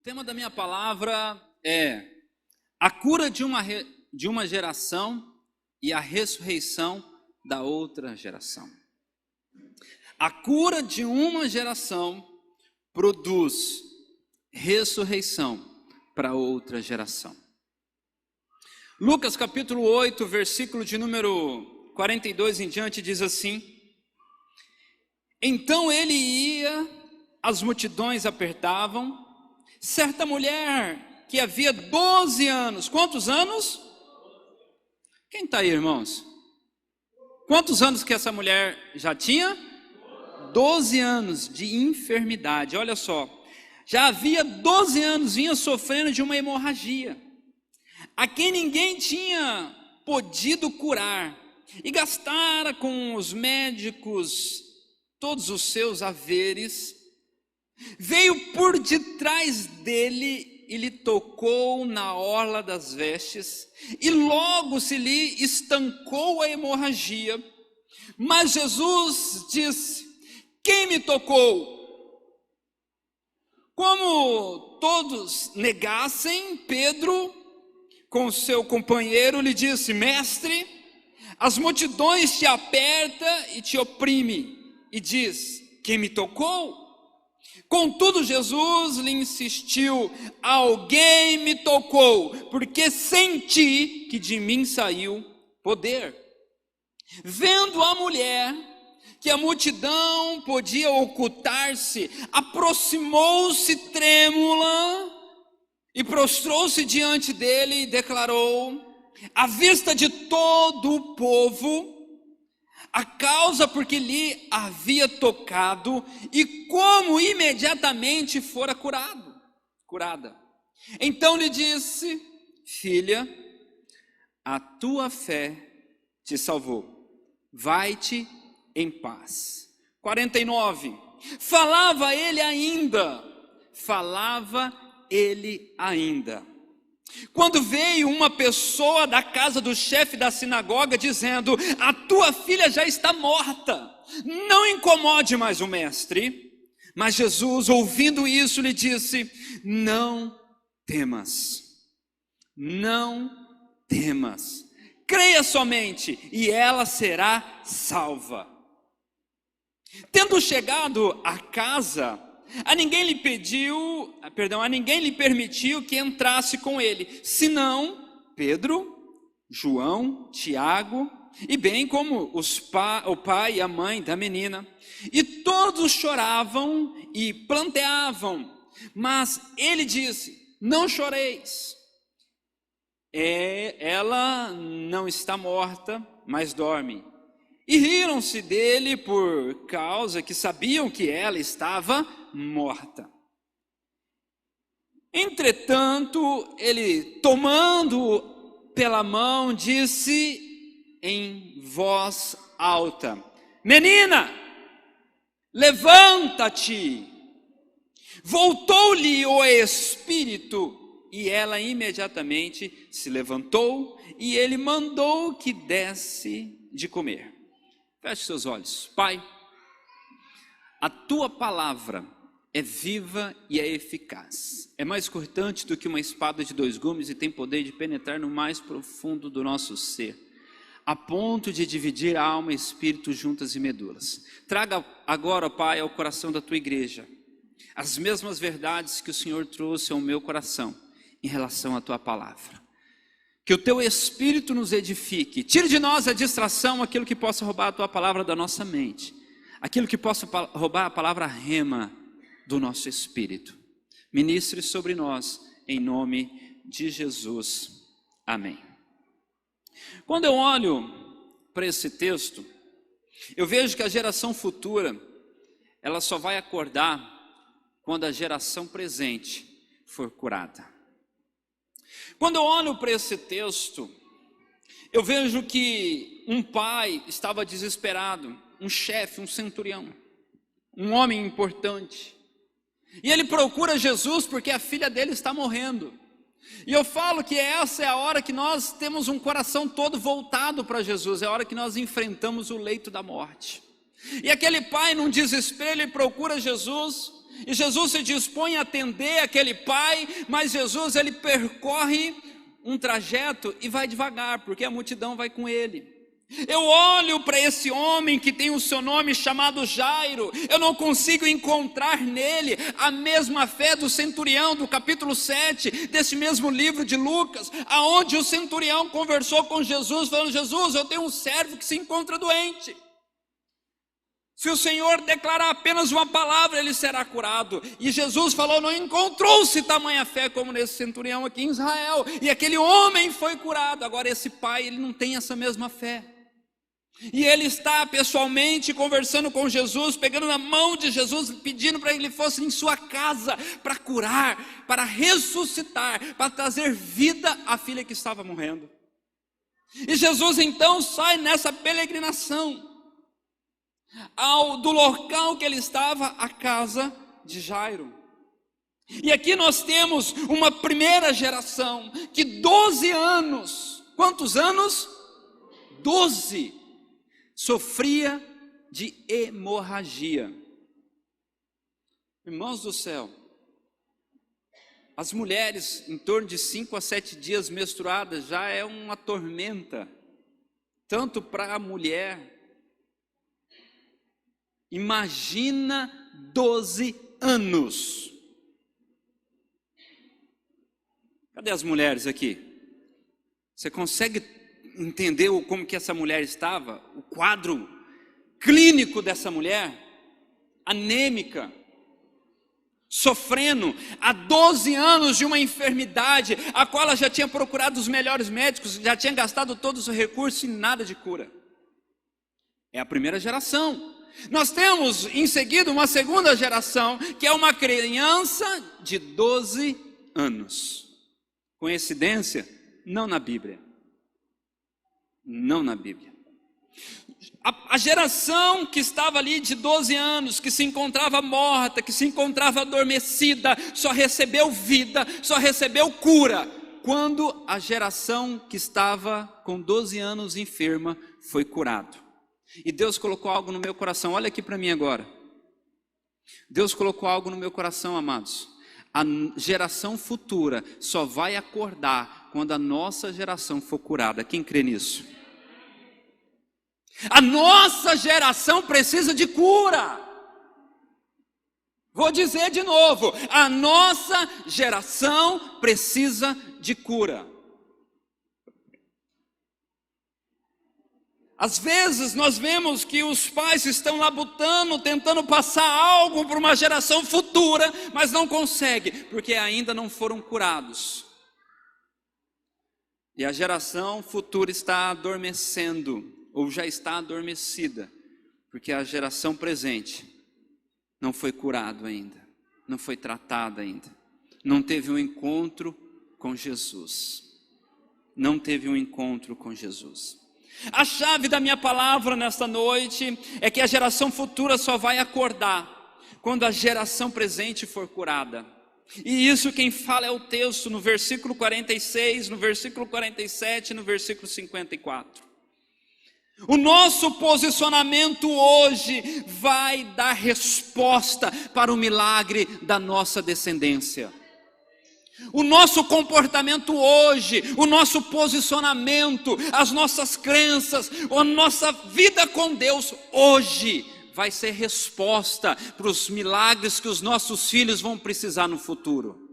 tema da minha palavra é a cura de uma geração e a ressurreição da outra geração. A cura de uma geração produz ressurreição para outra geração. Lucas capítulo 8, versículo de número 42 em diante diz assim: Então ele ia, as multidões apertavam, certa mulher que havia 12 anos, quantos anos? Quem está aí, irmãos? Quantos anos que essa mulher já tinha? 12 anos de enfermidade, olha só, já havia 12 anos, vinha sofrendo de uma hemorragia, a quem ninguém tinha podido curar, e gastara com os médicos todos os seus haveres. Veio por detrás dele e lhe tocou na orla das vestes, e logo se lhe estancou a hemorragia. Mas Jesus disse: Quem me tocou? Como todos negassem, Pedro, com seu companheiro, lhe disse: Mestre, as multidões te apertam e te oprimem. E diz: Quem me tocou? Contudo, Jesus lhe insistiu: Alguém me tocou, porque senti que de mim saiu poder. Vendo a mulher que a multidão podia ocultar-se, aproximou-se trêmula e prostrou-se diante dele e declarou, à vista de todo o povo, a causa porque lhe havia tocado e como imediatamente fora curada. Então lhe disse: Filha, a tua fé te salvou, vai-te em paz. 49, falava ele ainda, quando veio uma pessoa da casa do chefe da sinagoga dizendo: A tua filha já está morta, não incomode mais o mestre. Mas Jesus, ouvindo isso, lhe disse: Não temas, creia somente e ela será salva. Tendo chegado à casa, a ninguém lhe permitiu que entrasse com ele, senão Pedro, João, Tiago, e bem como o pai e a mãe da menina. E todos choravam e planteavam, mas ele disse: Não choreis, ela não está morta, mas dorme. E riram-se dele por causa que sabiam que ela estava morta. Entretanto, ele, tomando pela mão, disse em voz alta: Menina, levanta-te. Voltou-lhe o espírito e ela imediatamente se levantou e ele mandou que desse de comer. Feche seus olhos. Pai, a tua palavra é viva e é eficaz, é mais cortante do que uma espada de 2 gumes e tem poder de penetrar no mais profundo do nosso ser, a ponto de dividir a alma e espírito, juntas e medulas. Traga agora, Pai, ao coração da tua igreja as mesmas verdades que o Senhor trouxe ao meu coração em relação à tua palavra. Que o teu Espírito nos edifique, tire de nós a distração, aquilo que possa roubar a tua palavra da nossa mente, aquilo que possa roubar a palavra rema do nosso espírito. Ministre sobre nós, em nome de Jesus. Amém. Quando eu olho para esse texto, eu vejo que a geração futura, ela só vai acordar quando a geração presente for curada. Quando eu olho para esse texto, eu vejo que um pai estava desesperado, um chefe, um centurião, um homem importante, e ele procura Jesus porque a filha dele está morrendo. E eu falo que essa é a hora que nós temos um coração todo voltado para Jesus, é a hora que nós enfrentamos o leito da morte. E aquele pai, num desespero, ele procura Jesus, E Jesus se dispõe a atender aquele pai, mas Jesus ele percorre um trajeto e vai devagar, porque a multidão vai com ele. Eu olho para esse homem que tem o seu nome chamado Jairo, eu não consigo encontrar nele a mesma fé do centurião do capítulo 7, desse mesmo livro de Lucas, aonde o centurião conversou com Jesus, falando: Jesus, eu tenho um servo que se encontra doente. Se o Senhor declarar apenas uma palavra, ele será curado. E Jesus falou: não encontrou-se tamanha fé como nesse centurião aqui em Israel. E aquele homem foi curado. Agora esse pai, ele não tem essa mesma fé. E ele está pessoalmente conversando com Jesus, pegando na mão de Jesus, pedindo para que ele fosse em sua casa, para curar, para ressuscitar, para trazer vida à filha que estava morrendo. E Jesus então sai nessa peregrinação, do local que ele estava, a casa de Jairo. E aqui nós temos uma primeira geração, que 12 anos, quantos anos? 12, sofria de hemorragia. Irmãos do céu, as mulheres em torno de 5 a 7 dias menstruadas já é uma tormenta, tanto para a mulher. Imagina 12 anos. Cadê as mulheres aqui? Você consegue entender como que essa mulher estava? O quadro clínico dessa mulher, anêmica, sofrendo há 12 anos de uma enfermidade, a qual ela já tinha procurado os melhores médicos, já tinha gastado todos os recursos e nada de cura. É a primeira geração. Nós temos em seguida uma segunda geração, que é uma criança de 12 anos. Coincidência? Não na Bíblia. Não na Bíblia. A geração que estava ali de 12 anos, que se encontrava morta, que se encontrava adormecida, só recebeu vida, só recebeu cura, quando a geração que estava com 12 anos enferma foi curado. E Deus colocou algo no meu coração, olha aqui para mim agora. Deus colocou algo no meu coração, amados. A geração futura só vai acordar quando a nossa geração for curada. Quem crê nisso? A nossa geração precisa de cura. Vou dizer de novo, a nossa geração precisa de cura. Às vezes nós vemos que os pais estão labutando, tentando passar algo para uma geração futura, mas não conseguem, porque ainda não foram curados. E a geração futura está adormecendo, ou já está adormecida, porque a geração presente não foi curada ainda, não foi tratada ainda, não teve um encontro com Jesus. Não teve um encontro com Jesus. A chave da minha palavra nesta noite é que a geração futura só vai acordar quando a geração presente for curada. E isso quem fala é o texto no versículo 46, no versículo 47 e no versículo 54. O nosso posicionamento hoje vai dar resposta para o milagre da nossa descendência. O nosso comportamento hoje, o nosso posicionamento, as nossas crenças, a nossa vida com Deus hoje vai ser resposta para os milagres que os nossos filhos vão precisar no futuro.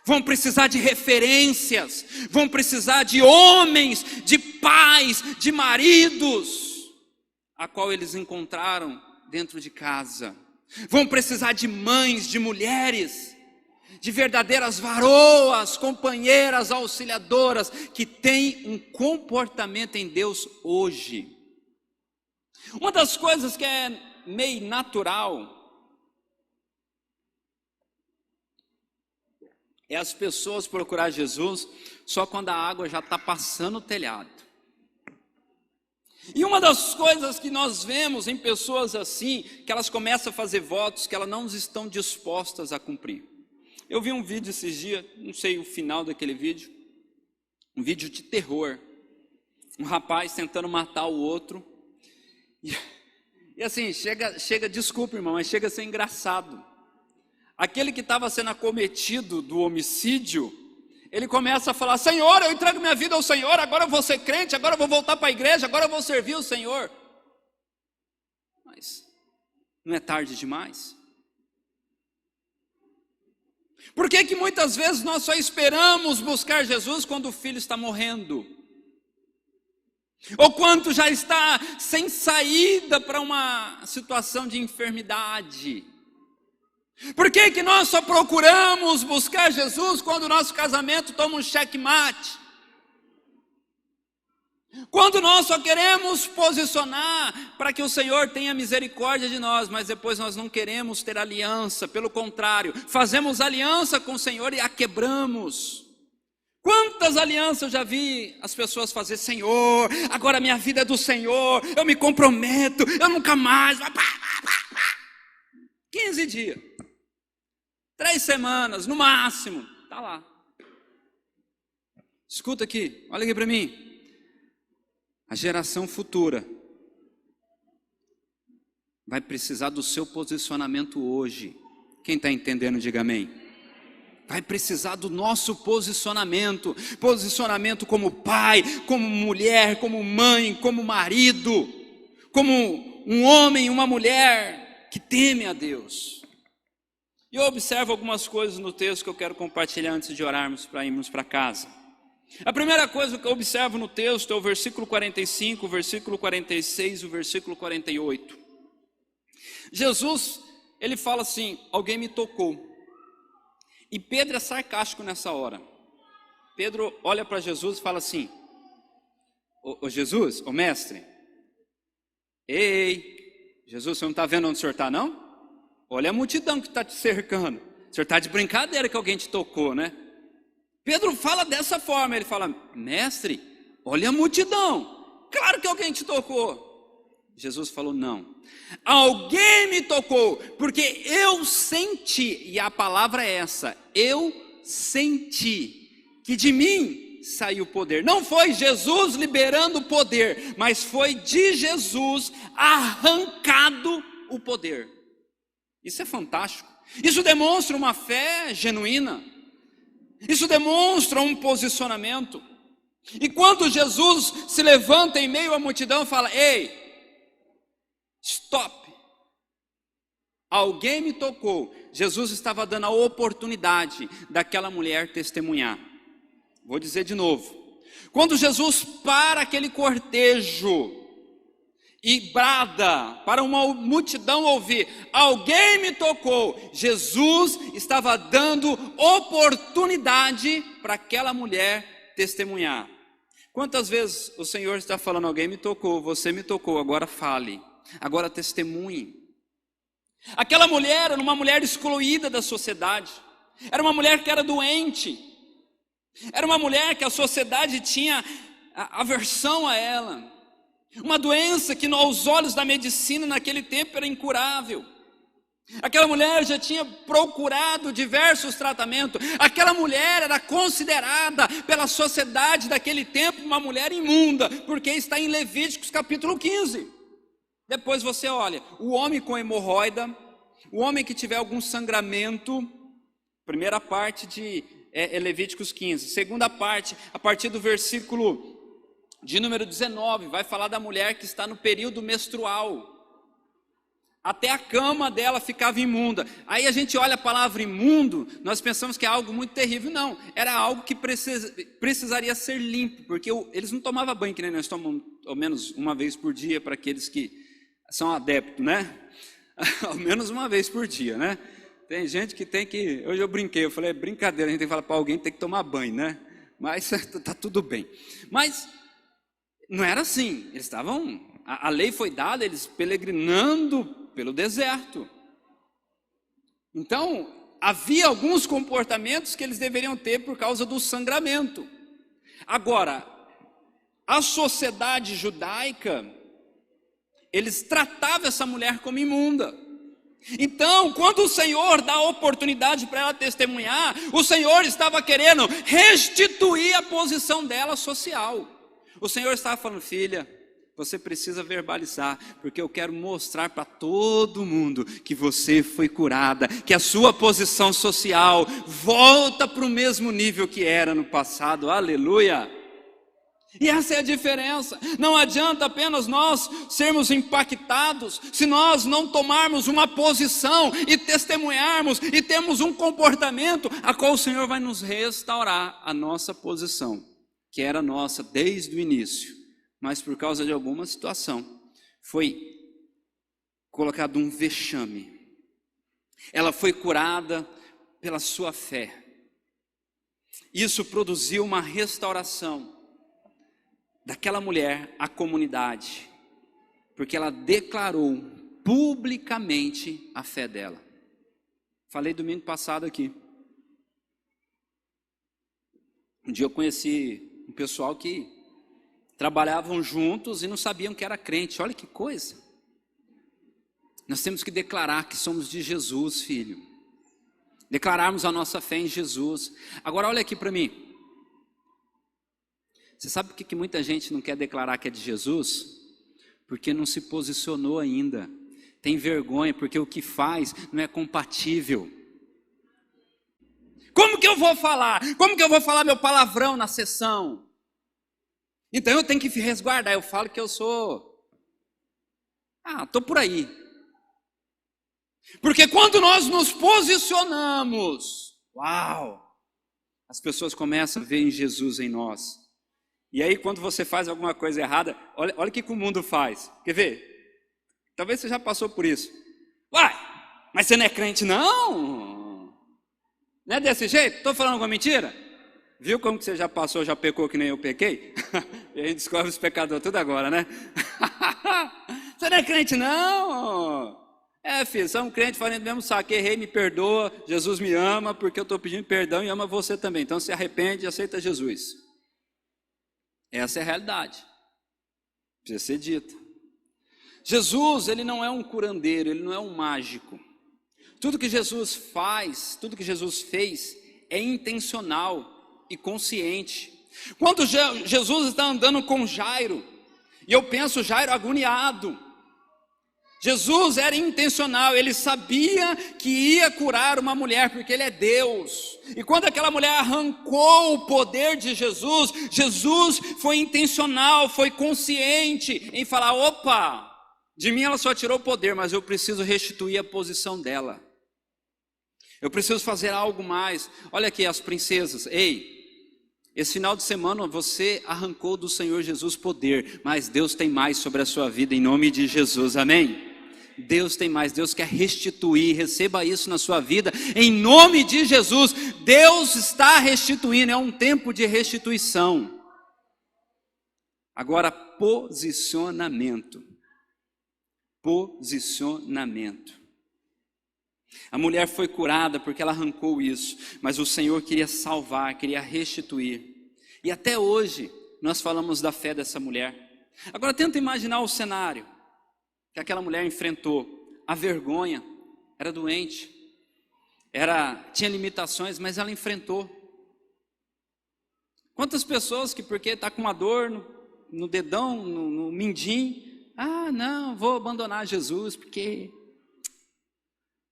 Vão precisar de referências, vão precisar de homens, de pais, de maridos, a qual eles encontraram dentro de casa. Vão precisar de mães, de mulheres, de verdadeiras varoas, companheiras, auxiliadoras, que têm um comportamento em Deus hoje. Uma das coisas que é meio natural é as pessoas procurar Jesus só quando a água já está passando o telhado. E uma das coisas que nós vemos em pessoas assim, que elas começam a fazer votos que elas não estão dispostas a cumprir. Eu vi um vídeo esses dias, não sei o final daquele vídeo, um vídeo de terror. Um rapaz tentando matar o outro, E assim, desculpa, irmão, mas chega a ser engraçado. Aquele que estava sendo acometido do homicídio, ele começa a falar: Senhor, eu entrego minha vida ao Senhor, agora eu vou ser crente, agora eu vou voltar para a igreja, agora eu vou servir o Senhor. Mas não é tarde demais? Por que que muitas vezes nós só esperamos buscar Jesus quando o filho está morrendo? Ou quando já está sem saída para uma situação de enfermidade? Por que que nós só procuramos buscar Jesus quando o nosso casamento toma um checkmate? Quando nós só queremos posicionar para que o Senhor tenha misericórdia de nós, mas depois nós não queremos ter aliança, pelo contrário, fazemos aliança com o Senhor e a quebramos. Quantas alianças eu já vi as pessoas fazer: Senhor, agora minha vida é do Senhor, eu me comprometo, eu nunca mais. 15 dias, 3 semanas, no máximo, está lá. Escuta aqui, olha aqui para mim. A geração futura vai precisar do seu posicionamento hoje. Quem está entendendo, diga amém. Vai precisar do nosso posicionamento como pai, como mulher, como mãe, como marido, como um homem, uma mulher que teme a Deus. E eu observo algumas coisas no texto que eu quero compartilhar antes de orarmos para irmos para casa. A primeira coisa que eu observo no texto é o versículo 45, o versículo 46 e o versículo 48. Jesus, ele fala assim: alguém me tocou. E Pedro é sarcástico nessa hora. Pedro olha para Jesus e fala assim: ô Jesus, ô mestre, ei, Jesus, você não está vendo onde o senhor está, não? Olha a multidão que está te cercando. O senhor está de brincadeira que alguém te tocou, né? Pedro fala dessa forma, ele fala: mestre, olha a multidão, claro que alguém te tocou. Jesus falou: não, alguém me tocou, porque eu senti, e a palavra é essa, eu senti que de mim saiu o poder. Não foi Jesus liberando o poder, mas foi de Jesus arrancado o poder. Isso é fantástico, isso demonstra uma fé genuína, isso demonstra um posicionamento. E quando Jesus se levanta em meio à multidão e fala: ei, stop, alguém me tocou. Jesus estava dando a oportunidade daquela mulher testemunhar. Vou dizer de novo: quando Jesus para aquele cortejo e brada para uma multidão ouvir: alguém me tocou, Jesus estava dando oportunidade para aquela mulher testemunhar. Quantas vezes o Senhor está falando: alguém me tocou, você me tocou, agora fale, agora testemunhe. Aquela mulher era uma mulher excluída da sociedade, era uma mulher que era doente, era uma mulher que a sociedade tinha aversão a ela, uma doença que aos olhos da medicina naquele tempo era incurável. Aquela mulher já tinha procurado diversos tratamentos. Aquela mulher era considerada pela sociedade daquele tempo uma mulher imunda, porque está em Levíticos capítulo 15. Depois você olha, o homem com hemorroida, o homem que tiver algum sangramento, primeira parte de Levíticos 15, segunda parte, a partir do versículo de número 19, vai falar da mulher que está no período menstrual. Até a cama dela ficava imunda. Aí a gente olha a palavra imundo, nós pensamos que é algo muito terrível. Não, era algo que precisaria ser limpo, porque eles não tomavam banho, que nem nós tomamos ao menos uma vez por dia, para aqueles que são adeptos, né? Ao menos uma vez por dia, né? Tem gente que tem que... Hoje eu brinquei, eu falei: é brincadeira, a gente tem que falar para alguém que tem que tomar banho, né? Mas está tudo bem. Mas não era assim, eles estavam... A lei foi dada, eles peregrinando pelo deserto. Então, havia alguns comportamentos que eles deveriam ter por causa do sangramento. Agora, a sociedade judaica, eles tratavam essa mulher como imunda. Então, quando o Senhor dá a oportunidade para ela testemunhar, o Senhor estava querendo restituir a posição dela social. O Senhor estava falando: filha, você precisa verbalizar, porque eu quero mostrar para todo mundo que você foi curada, que a sua posição social volta para o mesmo nível que era no passado, aleluia. E essa é a diferença. Não adianta apenas nós sermos impactados se nós não tomarmos uma posição e testemunharmos e termos um comportamento a qual o Senhor vai nos restaurar a nossa posição, que era nossa desde o início, mas por causa de alguma situação foi colocado um vexame. Ela foi curada pela sua fé. Isso produziu uma restauração daquela mulher à comunidade, porque ela declarou publicamente a fé dela. Falei domingo passado aqui. Um dia eu conheci um pessoal que trabalhavam juntos e não sabiam que era crente. Olha que coisa. Nós temos que declarar que somos de Jesus, filho. Declararmos a nossa fé em Jesus. Agora olha aqui para mim. Você sabe por que muita gente não quer declarar que é de Jesus? Porque não se posicionou ainda. Tem vergonha, porque o que faz não é compatível. Como que eu vou falar? Como que eu vou falar meu palavrão na sessão? Então eu tenho que resguardar. Eu falo que eu sou... estou por aí. Porque quando nós nos posicionamos, as pessoas começam a ver em Jesus em nós. E aí quando você faz alguma coisa errada, olha o que o mundo faz. Quer ver? Talvez você já passou por isso. Mas você não é crente não? Não é desse jeito? Estou falando alguma mentira? Viu como que você já passou, já pecou que nem eu pequei? E a gente descobre os pecadores tudo agora, né? Você não é crente não? Filho, você é um crente falando mesmo saco, errei, me perdoa, Jesus me ama, porque eu estou pedindo perdão e ama você também. Então se arrepende e aceita Jesus. Essa é a realidade. Precisa ser dita. Jesus, ele não é um curandeiro, ele não é um mágico. Tudo que Jesus faz, tudo que Jesus fez é intencional e consciente. Quando Jesus está andando com Jairo, e eu penso Jairo agoniado, Jesus era intencional, ele sabia que ia curar uma mulher, porque ele é Deus. E quando aquela mulher arrancou o poder de Jesus, Jesus foi intencional, foi consciente em falar, de mim ela só tirou o poder, mas eu preciso restituir a posição dela. Eu preciso fazer algo mais. Olha aqui as princesas, esse final de semana você arrancou do Senhor Jesus poder, mas Deus tem mais sobre a sua vida em nome de Jesus, amém? Deus tem mais, Deus quer restituir, receba isso na sua vida, em nome de Jesus. Deus está restituindo, é um tempo de restituição. Agora, posicionamento. A mulher foi curada porque ela arrancou isso, mas o Senhor queria salvar, queria restituir. E até hoje, nós falamos da fé dessa mulher. Agora tenta imaginar o cenário que aquela mulher enfrentou. A vergonha, era doente, tinha limitações, mas ela enfrentou. Quantas pessoas que porque está com uma dor no dedão, no mindinho, não, vou abandonar Jesus porque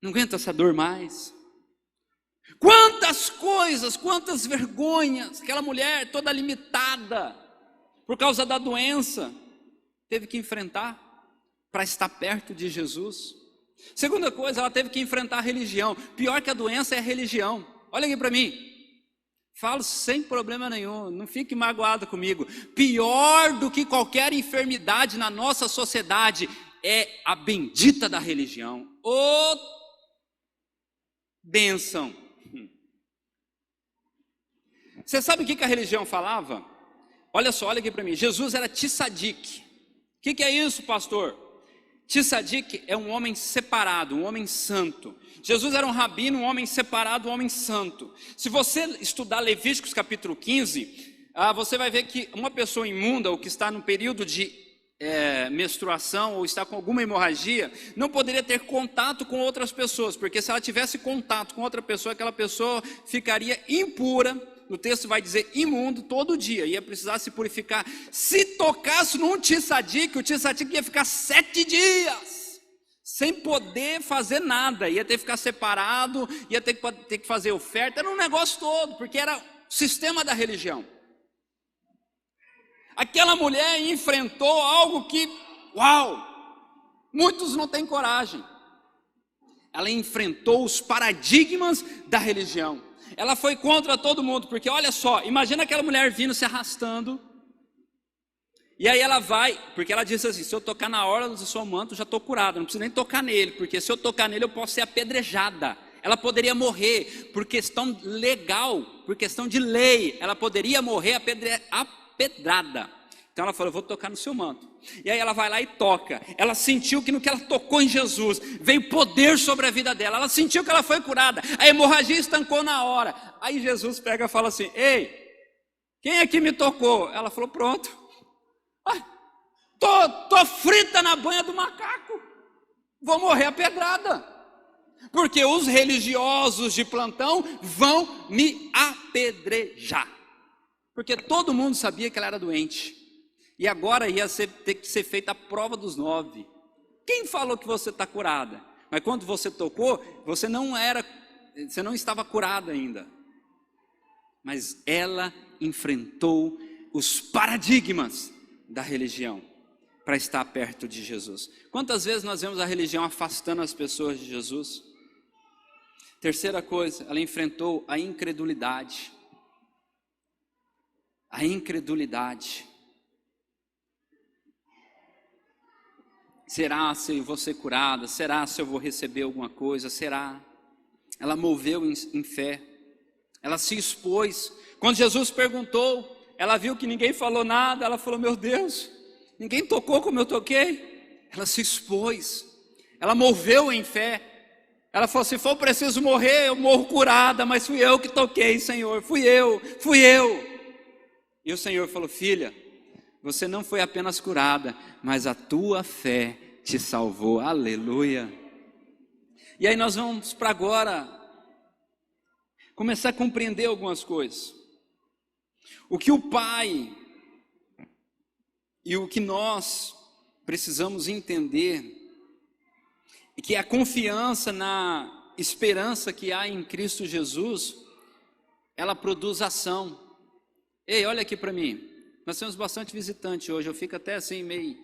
não aguento essa dor mais. Quantas coisas, quantas vergonhas, aquela mulher toda limitada, por causa da doença, teve que enfrentar para estar perto de Jesus. Segunda coisa, ela teve que enfrentar a religião. Pior que a doença é a religião. Olha aqui para mim. Falo sem problema nenhum, não fique magoado comigo. Pior do que qualquer enfermidade na nossa sociedade é a bendita da religião. Bênção. Você sabe o que a religião falava? Olha só, olha aqui para mim. Jesus era tzadik. O que é isso, pastor? Tzadik é um homem separado, um homem santo. Jesus era um rabino, um homem separado, um homem santo. Se você estudar Levíticos capítulo 15, você vai ver que uma pessoa imunda, ou que está no período de menstruação, ou está com alguma hemorragia, não poderia ter contato com outras pessoas, porque se ela tivesse contato com outra pessoa, aquela pessoa ficaria impura no texto vai dizer imundo todo dia, ia precisar se purificar. Se tocasse num tzadik, o tzadik ia ficar 7 dias, sem poder fazer nada, ia ter que ficar separado, ia ter que fazer oferta, era um negócio todo, porque era o sistema da religião. Aquela mulher enfrentou algo que, uau, muitos não têm coragem. Ela enfrentou os paradigmas da religião. Ela foi contra todo mundo, porque olha só, imagina aquela mulher vindo se arrastando, e aí ela vai, porque ela disse assim, se eu tocar na orla do seu manto, eu já estou curada, não preciso nem tocar nele, porque se eu tocar nele eu posso ser apedrejada. Ela poderia morrer por questão legal, por questão de lei, ela poderia morrer apedrada. Então ela falou, eu vou tocar no seu manto. E aí ela vai lá e toca. Ela sentiu que no que ela tocou em Jesus, veio poder sobre a vida dela. Ela sentiu que ela foi curada. A hemorragia estancou na hora. Aí Jesus pega e fala assim, ei, quem é que me tocou? Ela falou, pronto. Tô frita na banha do macaco. Vou morrer apedrada. Porque os religiosos de plantão vão me apedrejar. Porque todo mundo sabia que ela era doente. E agora ia ter que ser feita a prova dos 9. Quem falou que você está curada? Mas quando você tocou, você não estava curada ainda. Mas ela enfrentou os paradigmas da religião para estar perto de Jesus. Quantas vezes nós vemos a religião afastando as pessoas de Jesus? Terceira coisa, ela enfrentou a incredulidade. A incredulidade. Será se eu vou ser curada? Será se eu vou receber alguma coisa? Será? Ela moveu em fé. Ela se expôs. Quando Jesus perguntou, ela viu que ninguém falou nada. Ela falou, meu Deus, ninguém tocou como eu toquei. Ela se expôs. Ela moveu em fé. Ela falou, se for preciso morrer, eu morro curada. Mas fui eu que toquei, Senhor. Fui eu. E o Senhor falou, filha, você não foi apenas curada, mas a tua fé te salvou. Aleluia. E aí nós vamos para agora começar a compreender algumas coisas. O que o Pai e o que nós precisamos entender é que a confiança na esperança que há em Cristo Jesus, ela produz ação. Ei, olha aqui para mim. Nós temos bastante visitante hoje, eu fico até assim meio,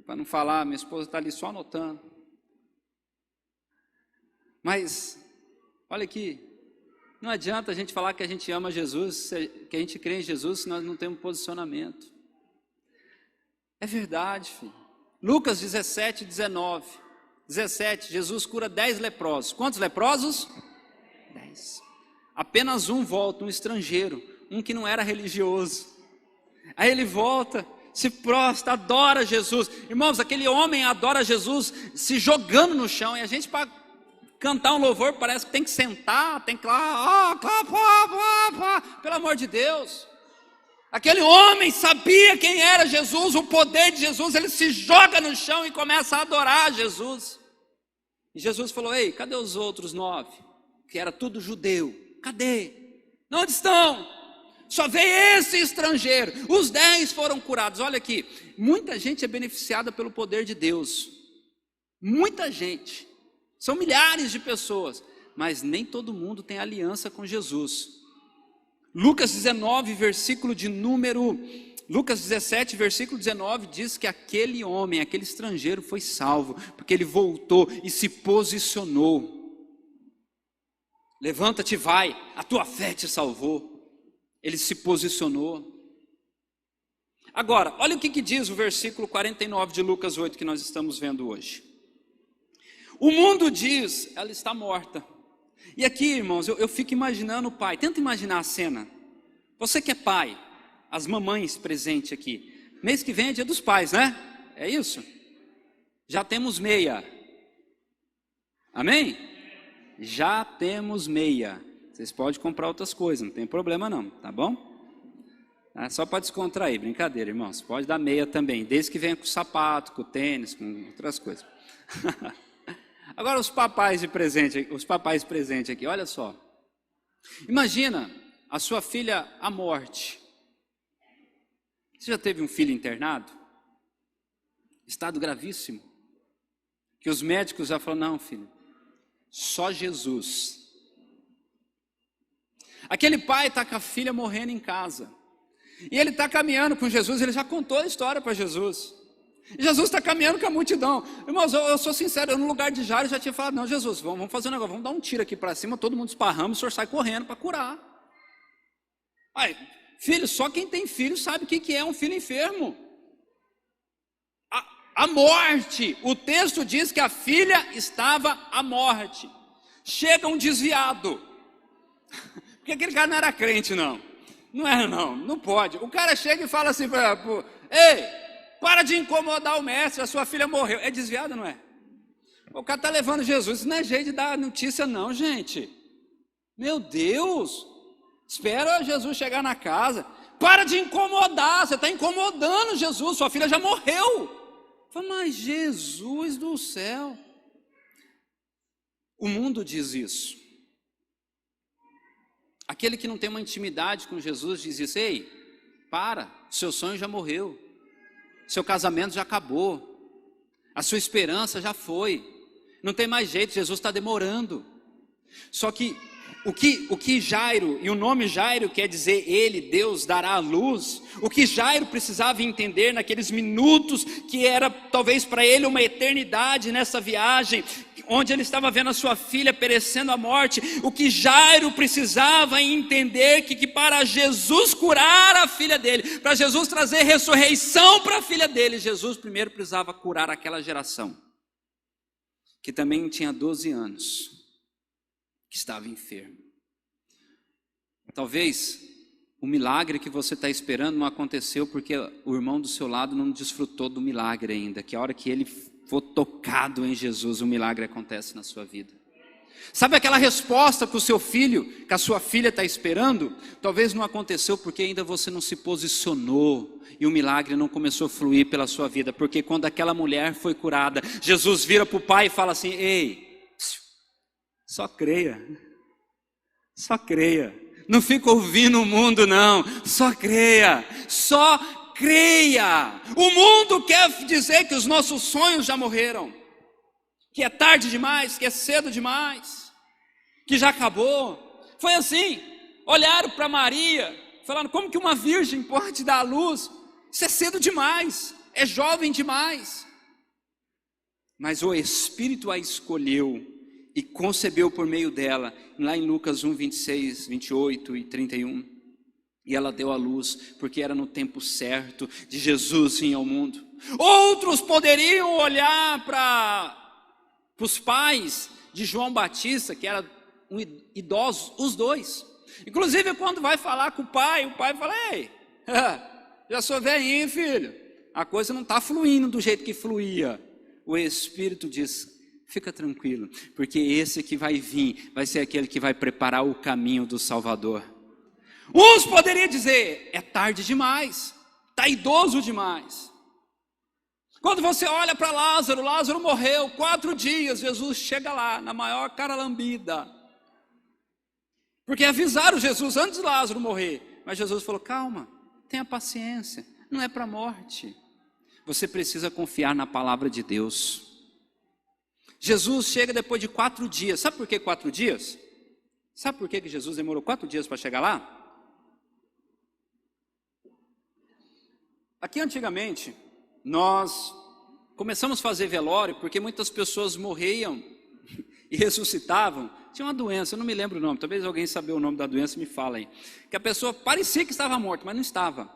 para não falar, minha esposa está ali só anotando. Mas, olha aqui, não adianta a gente falar que a gente ama Jesus, que a gente crê em Jesus, se nós não temos posicionamento. É verdade, filho. Lucas 17, 19. 17, Jesus cura 10 leprosos. Quantos leprosos? 10. Apenas um volta, um estrangeiro, um que não era religioso. Aí ele volta, se prostra, adora Jesus. Irmãos, aquele homem adora Jesus se jogando no chão. E a gente, para cantar um louvor, parece que tem que sentar, tem que lá, pelo amor de Deus. Aquele homem sabia quem era Jesus, o poder de Jesus. Ele se joga no chão e começa a adorar Jesus. E Jesus falou, ei, cadê os outros 9? Que era tudo judeu. Cadê? Onde estão? Só veio esse estrangeiro. Os 10 foram curados. Olha aqui, muita gente é beneficiada pelo poder de Deus. Muita gente. São milhares de pessoas. Mas nem todo mundo tem aliança com Jesus. Lucas 19, versículo de número... Lucas 17, versículo 19, diz que aquele homem, aquele estrangeiro foi salvo, porque ele voltou e se posicionou. Levanta-te e vai, a tua fé te salvou. Ele se posicionou. Agora, olha o que diz o versículo 49 de Lucas 8, que nós estamos vendo hoje. O mundo diz, ela está morta. E aqui, irmãos, eu fico imaginando o pai. Tenta imaginar a cena. Você que é pai, as mamães presentes aqui. Mês que vem é dia dos pais, né? É isso? Já temos meia. Amém? Já temos meia. Vocês podem comprar outras coisas, não tem problema não, tá bom? É só para descontrair, brincadeira, irmãos. Pode dar meia também, desde que venha com sapato, com tênis, com outras coisas. Agora os papais presentes aqui, olha só. Imagina a sua filha à morte. Você já teve um filho internado? Estado gravíssimo. Que os médicos já falaram, não, filho, só Jesus. Aquele pai está com a filha morrendo em casa. E ele está caminhando com Jesus, ele já contou a história para Jesus. E Jesus está caminhando com a multidão. Irmãos, eu sou sincero, eu no lugar de Jairo já tinha falado, não, Jesus, vamos fazer um negócio, vamos dar um tiro aqui para cima, todo mundo esparrama, o senhor sai correndo para curar. Ai, filho, só quem tem filho sabe o que é um filho enfermo. A morte, o texto diz que a filha estava à morte. Chega um desviado, porque aquele cara não era crente não era não pode. O cara chega e fala assim, ei, para de incomodar o mestre, a sua filha morreu. É desviado, não é? O cara está levando Jesus, isso não é jeito de dar notícia não, gente. Meu Deus, espera Jesus chegar na casa, para de incomodar, você está incomodando Jesus, sua filha já morreu. Mas Jesus do céu, o mundo diz isso. Aquele que não tem uma intimidade com Jesus diz isso, ei, para, seu sonho já morreu, seu casamento já acabou, a sua esperança já foi, não tem mais jeito, Jesus está demorando. Só que o que Jairo, e o nome Jairo quer dizer ele, Deus dará a luz, o que Jairo precisava entender naqueles minutos, que era talvez para ele uma eternidade nessa viagem, onde ele estava vendo a sua filha perecendo à morte, o que Jairo precisava entender, que para Jesus curar a filha dele, para Jesus trazer ressurreição para a filha dele, Jesus primeiro precisava curar aquela geração, que também tinha 12 anos, que estava enfermo. Talvez o milagre que você está esperando não aconteceu porque o irmão do seu lado não desfrutou do milagre ainda, que a hora que ele for tocado em Jesus, o milagre acontece na sua vida. Sabe aquela resposta que o seu filho, que a sua filha está esperando? Talvez não aconteceu porque ainda você não se posicionou e o milagre não começou a fluir pela sua vida, porque quando aquela mulher foi curada, Jesus vira para o pai e fala assim, ei, só creia, não fica ouvindo o mundo não, só creia. O mundo quer dizer que os nossos sonhos já morreram, que é tarde demais, que é cedo demais, que já acabou. Foi assim, olharam para Maria, falando, como que uma virgem pode dar à luz? Isso é cedo demais, é jovem demais. Mas o Espírito a escolheu e concebeu por meio dela, lá em Lucas 1, 26, 28 e 31, e ela deu à luz, porque era no tempo certo de Jesus vir ao mundo. Outros poderiam olhar para os pais de João Batista, que eram idosos, os dois, inclusive quando vai falar com o pai fala, ei, já sou velhinho, filho, a coisa não está fluindo do jeito que fluía. O Espírito diz, fica tranquilo, porque esse que vai vir, vai ser aquele que vai preparar o caminho do Salvador. Uns poderiam dizer, é tarde demais, está idoso demais. Quando você olha para Lázaro morreu, 4 dias, Jesus chega lá, na maior cara lambida, porque avisaram Jesus antes de Lázaro morrer, mas Jesus falou, calma, tenha paciência, não é para a morte, você precisa confiar na palavra de Deus. Jesus chega depois de 4 dias. Sabe por que 4 dias? Sabe por que Jesus demorou 4 dias para chegar lá? Aqui antigamente, nós começamos a fazer velório porque muitas pessoas morriam e ressuscitavam. Tinha uma doença, eu não me lembro o nome, talvez alguém saiba o nome da doença, me fala aí. Que a pessoa parecia que estava morta, mas não estava.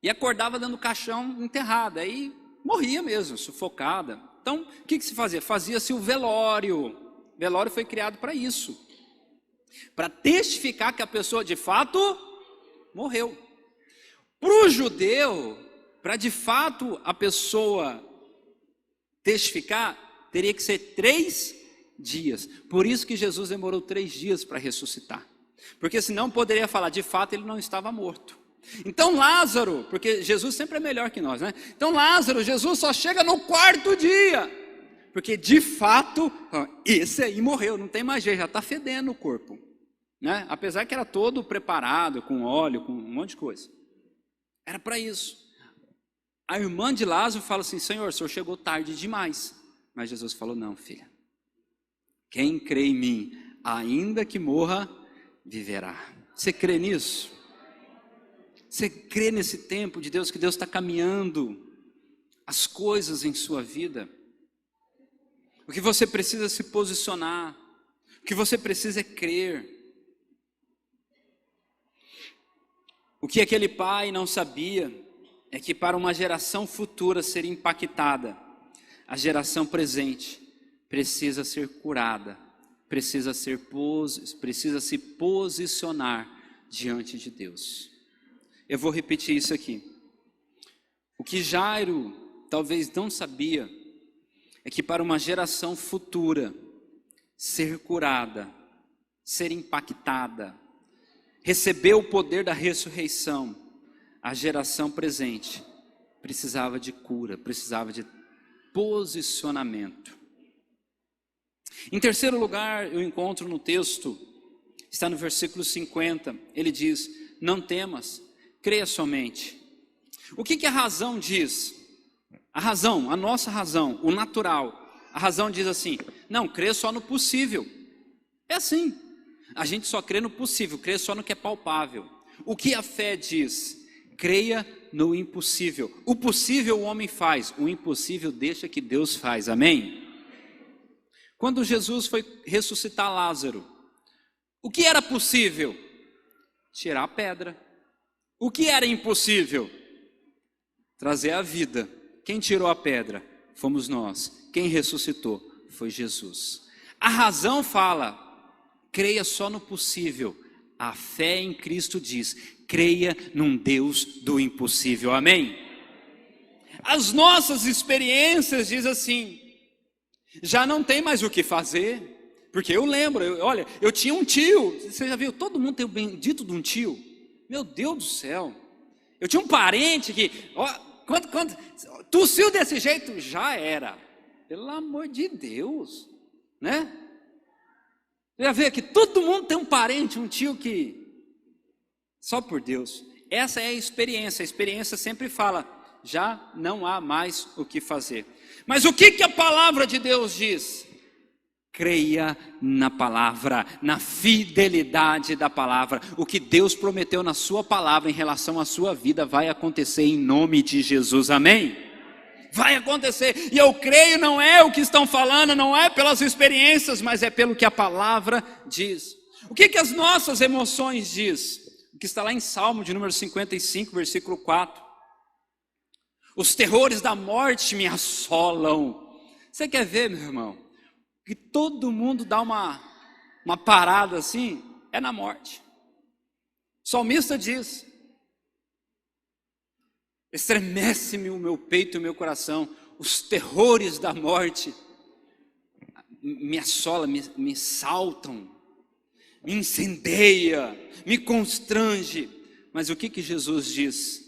E acordava dentro do caixão enterrada, aí morria mesmo, sufocada. Então, o que se fazia? Fazia-se o velório. O velório foi criado para isso, para testificar que a pessoa de fato morreu. Para o judeu, para de fato a pessoa testificar, teria que ser 3 dias. Por isso que Jesus demorou 3 dias para ressuscitar, porque senão poderia falar, de fato ele não estava morto. Então Lázaro, porque Jesus sempre é melhor que nós, né? Então Lázaro, Jesus só chega no 4º dia, porque de fato, esse aí morreu, não tem mais jeito, já está fedendo o corpo. né? Apesar que era todo preparado, com óleo, com um monte de coisa. Era para isso. A irmã de Lázaro fala assim: Senhor, o senhor chegou tarde demais. Mas Jesus falou: não, filha, quem crê em mim, ainda que morra, viverá. Você crê nisso? Você crê nesse tempo de Deus, que Deus está caminhando as coisas em sua vida? O que você precisa é se posicionar, o que você precisa é crer. O que aquele pai não sabia é que para uma geração futura ser impactada, a geração presente precisa ser curada, precisa se posicionar diante de Deus. Eu vou repetir isso aqui. O que Jairo talvez não sabia é que para uma geração futura ser curada, ser impactada, receber o poder da ressurreição, a geração presente precisava de cura, precisava de posicionamento. Em terceiro lugar, eu encontro no texto, está no versículo 50, ele diz: não temas, creia somente. O que a razão diz? A razão, a nossa razão, o natural, a razão diz assim: não, crê só no possível. É assim, a gente só crê no possível, crê só no que é palpável. O que a fé diz? Creia no impossível. O possível o homem faz, o impossível deixa que Deus faz, amém? Quando Jesus foi ressuscitar Lázaro, o que era possível? Tirar a pedra. O que era impossível? Trazer a vida. Quem tirou a pedra? Fomos nós. Quem ressuscitou? Foi Jesus. A razão fala: creia só no possível. A fé em Cristo diz: creia num Deus do impossível, amém? As nossas experiências dizem assim: já não tem mais o que fazer, porque eu lembro, olha, eu tinha um tio, você já viu, todo mundo tem o bendito de um tio, meu Deus do céu, eu tinha um parente que, ó, quando tossiu desse jeito, já era, pelo amor de Deus, né? Você já vê que todo mundo tem um parente, um tio que, só por Deus, essa é a experiência sempre fala: já não há mais o que fazer. Mas o que a palavra de Deus diz? Creia na palavra, na fidelidade da palavra. O que Deus prometeu na sua palavra em relação à sua vida vai acontecer em nome de Jesus, amém? Vai acontecer, e eu creio, não é o que estão falando, não é pelas experiências, mas é pelo que a palavra diz. O que as nossas emoções diz? O que está lá em Salmo de número 55, versículo 4. Os terrores da morte me assolam. Você quer ver, meu irmão, que todo mundo dá uma parada assim? É na morte. O salmista diz: estremece-me o meu peito e o meu coração, os terrores da morte me assolam, me saltam, me incendeia, me constrange. Mas o que Jesus diz?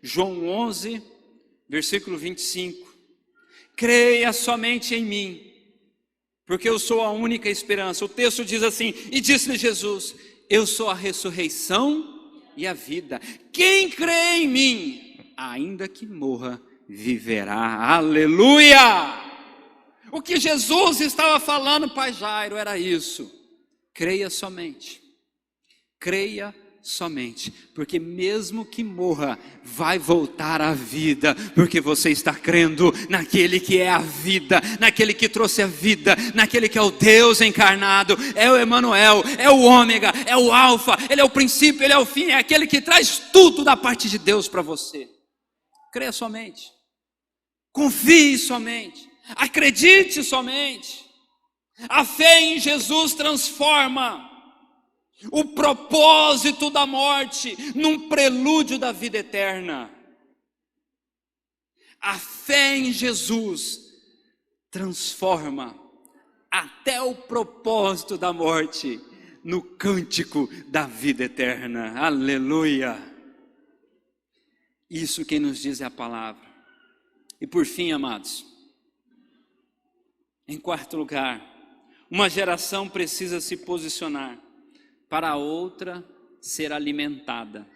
João 11, versículo 25: creia somente em mim, porque eu sou a única esperança. O texto diz assim: e disse-lhe Jesus: eu sou a ressurreição e a vida. Quem crê em mim, ainda que morra, viverá. Aleluia! O que Jesus estava falando para Jairo era isso: creia somente, creia somente, porque mesmo que morra, vai voltar à vida, porque você está crendo naquele que é a vida, naquele que trouxe a vida, naquele que é o Deus encarnado, é o Emanuel, é o ômega, é o alfa, ele é o princípio, ele é o fim, é aquele que traz tudo da parte de Deus para você. Creia somente, confie somente, acredite somente. A fé em Jesus transforma o propósito da morte num prelúdio da vida eterna. A fé em Jesus transforma até o propósito da morte no cântico da vida eterna. Aleluia! Isso quem nos diz é a palavra. E por fim, amados, em quarto lugar, uma geração precisa se posicionar para a outra ser alimentada.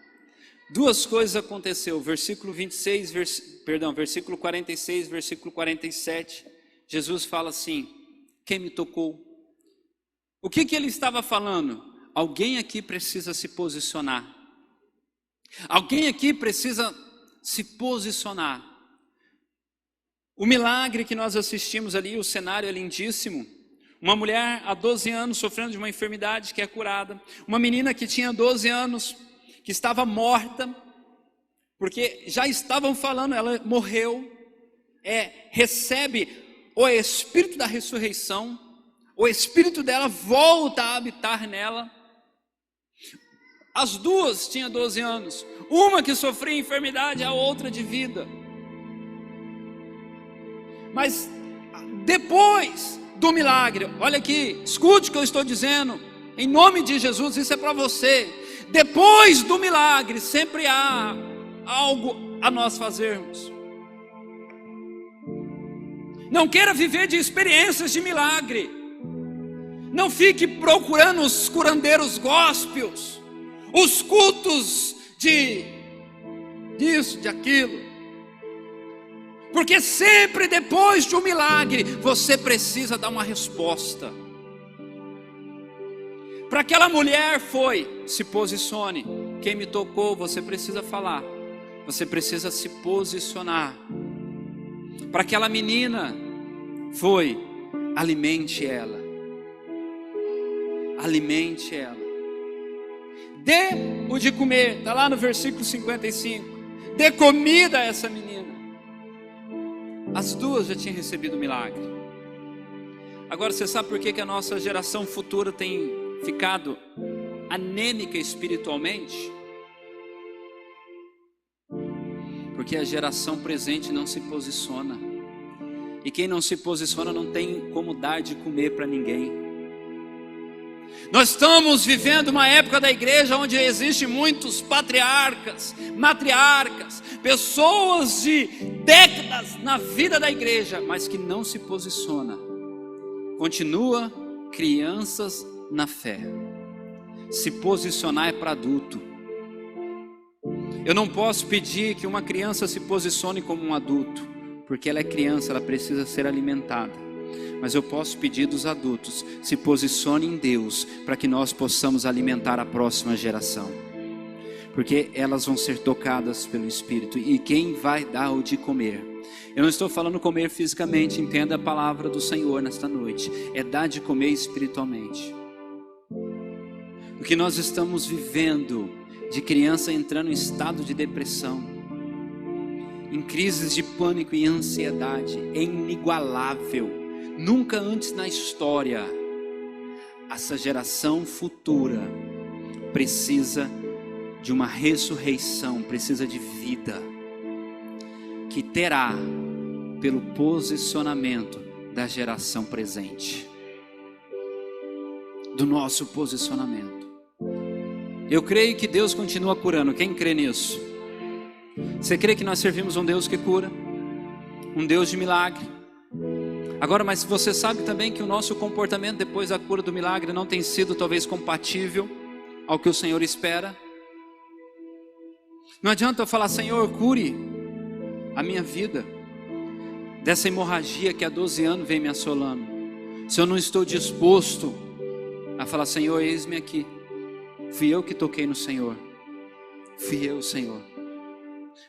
Duas coisas aconteceu, versículo 46, versículo 47, Jesus fala assim: quem me tocou? O que ele estava falando? Alguém aqui precisa se posicionar. Alguém aqui precisa se posicionar. O milagre que nós assistimos ali, o cenário é lindíssimo. Uma mulher há 12 anos sofrendo de uma enfermidade que é curada. Uma menina que tinha 12 anos, que estava morta, porque já estavam falando, ela morreu. Recebe o Espírito da ressurreição, o Espírito dela volta a habitar nela. As duas tinham 12 anos, uma que sofria enfermidade, a outra de vida. Mas depois do milagre, olha aqui, escute o que eu estou dizendo, em nome de Jesus, isso é para você. Depois do milagre, sempre há algo a nós fazermos. Não queira viver de experiências de milagre. Não fique procurando os curandeiros gospels, os cultos disso, de aquilo. Porque sempre depois de um milagre, você precisa dar uma resposta. Para aquela mulher se posicione. Quem me tocou, você precisa falar. Você precisa se posicionar. Para aquela menina, alimente ela. Alimente ela. Dê o de comer, está lá no versículo 55. Dê comida a essa menina. As duas já tinham recebido o milagre. Agora você sabe por que a nossa geração futura tem ficado anêmica espiritualmente? Porque a geração presente não se posiciona. E quem não se posiciona não tem como dar de comer para ninguém. Nós estamos vivendo uma época da igreja onde existem muitos patriarcas, matriarcas, pessoas de décadas na vida da igreja, mas que não se posiciona. Continua crianças na fé. Se posicionar é para adulto. Eu não posso pedir que uma criança se posicione como um adulto, porque ela é criança, ela precisa ser alimentada. Mas eu posso pedir dos adultos, se posicione em Deus, para que nós possamos alimentar a próxima geração. Porque elas vão ser tocadas pelo Espírito. E quem vai dar o de comer? Eu não estou falando comer fisicamente, entenda a palavra do Senhor nesta noite. É dar de comer espiritualmente. O que nós estamos vivendo, de criança entrando em estado de depressão, em crises de pânico e ansiedade, é inigualável. Nunca antes na história, essa geração futura precisa de uma ressurreição, precisa de vida, que terá pelo posicionamento da geração presente, do nosso posicionamento. Eu creio que Deus continua curando. Quem crê nisso? Você crê que nós servimos um Deus que cura? Um Deus de milagre? Agora, mas você sabe também que o nosso comportamento depois da cura do milagre não tem sido talvez compatível ao que o Senhor espera? Não adianta eu falar: Senhor, cure a minha vida dessa hemorragia que há 12 anos vem me assolando, se eu não estou disposto a falar: Senhor, eis-me aqui, fui eu que toquei no Senhor, fui eu, Senhor,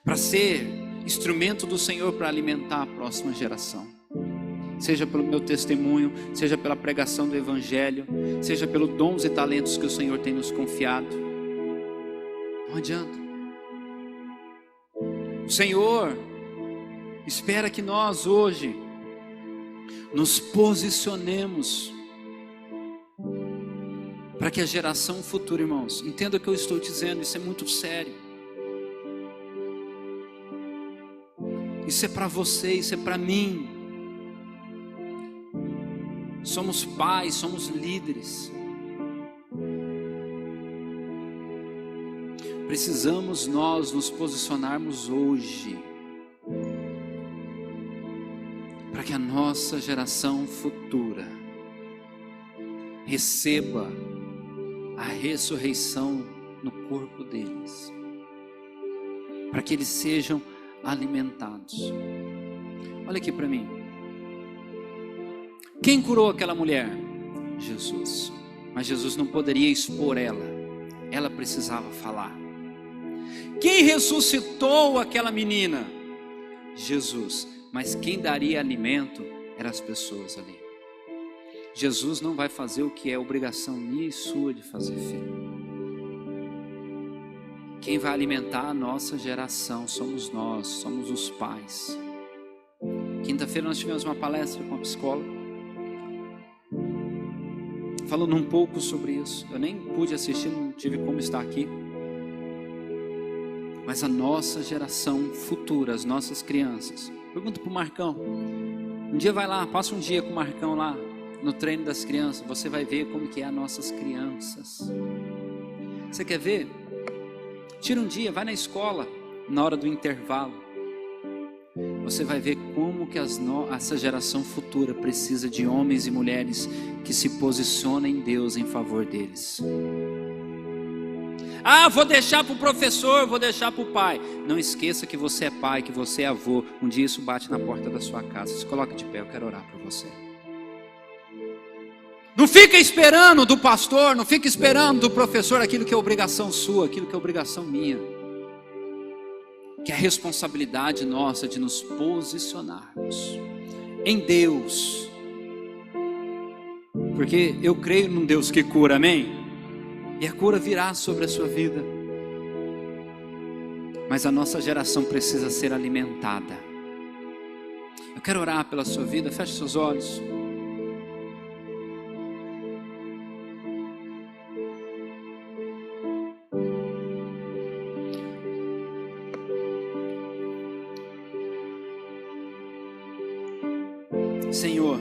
para ser instrumento do Senhor para alimentar a próxima geração. Seja pelo meu testemunho, seja pela pregação do Evangelho, seja pelos dons e talentos que o Senhor tem nos confiado. Não adianta. O Senhor espera que nós hoje nos posicionemos para que a geração futura, irmãos, entenda o que eu estou dizendo, isso é muito sério. Isso é para você, isso é para mim. Somos pais, somos líderes. Precisamos nós nos posicionarmos hoje para que a nossa geração futura receba a ressurreição no corpo deles, para que eles sejam alimentados. Olha aqui para mim. Quem curou aquela mulher? Jesus. Mas Jesus não poderia expor ela precisava falar. Quem ressuscitou aquela menina? Jesus. Mas quem daria alimento eram as pessoas ali. Jesus não vai fazer o que é obrigação minha e sua de fazer, filho. Quem vai alimentar a nossa geração somos nós, somos os pais. Quinta-feira nós tivemos uma palestra com a psicóloga, falando um pouco sobre isso. Eu nem pude assistir, não tive como estar aqui. Mas a nossa geração futura, as nossas crianças. Pergunta para o Marcão. Um dia vai lá, passa um dia com o Marcão lá, no treino das crianças. Você vai ver como que é as nossas crianças. Você quer ver? Tira um dia, vai na escola, na hora do intervalo. Você vai ver como que essa geração futura precisa de homens e mulheres que se posicionem em Deus em favor deles. Ah, vou deixar para o professor, vou deixar para o pai. Não esqueça que você é pai, que você é avô. Um dia isso bate na porta da sua casa. Se coloca de pé, eu quero orar por você. Não fica esperando do pastor, não fica esperando do professor aquilo que é obrigação sua, aquilo que é obrigação minha. Que é a responsabilidade nossa de nos posicionarmos em Deus. Porque eu creio num Deus que cura, amém? E a cura virá sobre a sua vida. Mas a nossa geração precisa ser alimentada. Eu quero orar pela sua vida, feche seus olhos. Senhor,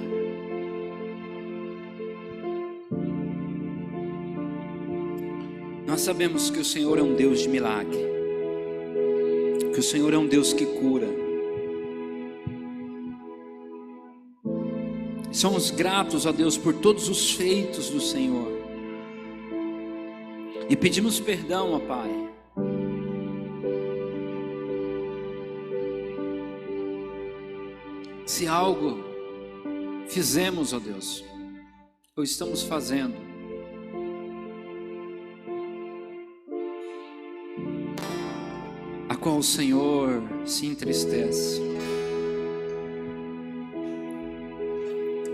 nós sabemos que o Senhor é um Deus de milagre, que o Senhor é um Deus que cura. Somos gratos a Deus por todos os feitos do Senhor e pedimos perdão, ó Pai, se algo fizemos, ó Deus, ou estamos fazendo, a qual o Senhor se entristece.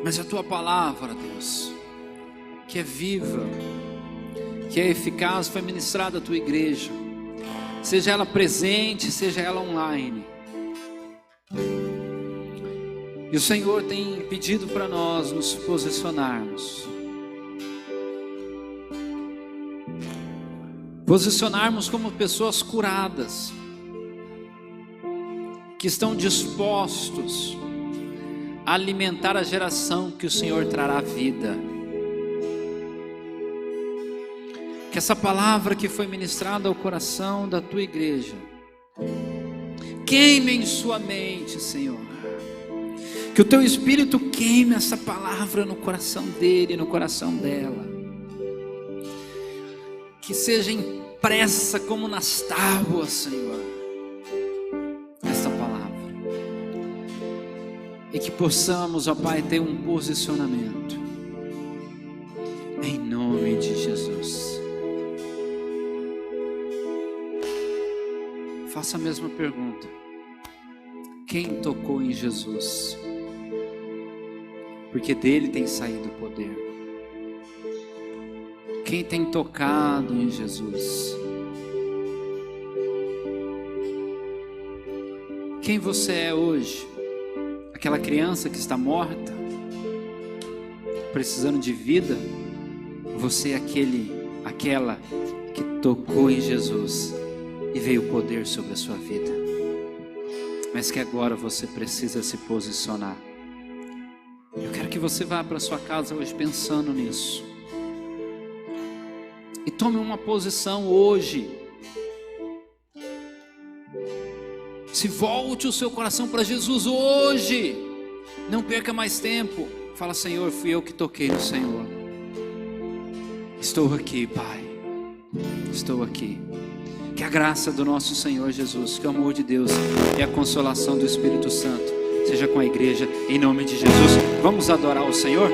Mas a Tua palavra, Deus, que é viva, que é eficaz, foi ministrada à Tua igreja, seja ela presente, seja ela online. E o Senhor tem pedido para nós nos posicionarmos. Posicionarmos como pessoas curadas, que estão dispostos a alimentar a geração que o Senhor trará vida. Que essa palavra que foi ministrada ao coração da Tua igreja queime em sua mente, Senhor. Que o Teu Espírito queime essa palavra no coração dele, no coração dela. Que seja impressa como nas tábuas, Senhor, essa palavra. E que possamos, ó Pai, ter um posicionamento. Em nome de Jesus. Faça a mesma pergunta. Quem tocou em Jesus? Porque dele tem saído o poder. Quem tem tocado em Jesus? Quem você é hoje? Aquela criança que está morta, precisando de vida? Você é aquela que tocou em Jesus e veio o poder sobre a sua vida, mas que agora você precisa se posicionar. Eu quero que você vá para sua casa hoje pensando nisso. E tome uma posição hoje. Se volte o seu coração para Jesus hoje. Não perca mais tempo. Fala: Senhor, fui eu que toquei no Senhor. Estou aqui, Pai. Estou aqui. Que a graça do nosso Senhor Jesus, que o amor de Deus e a consolação do Espírito Santo seja com a igreja, em nome de Jesus. Vamos adorar o Senhor?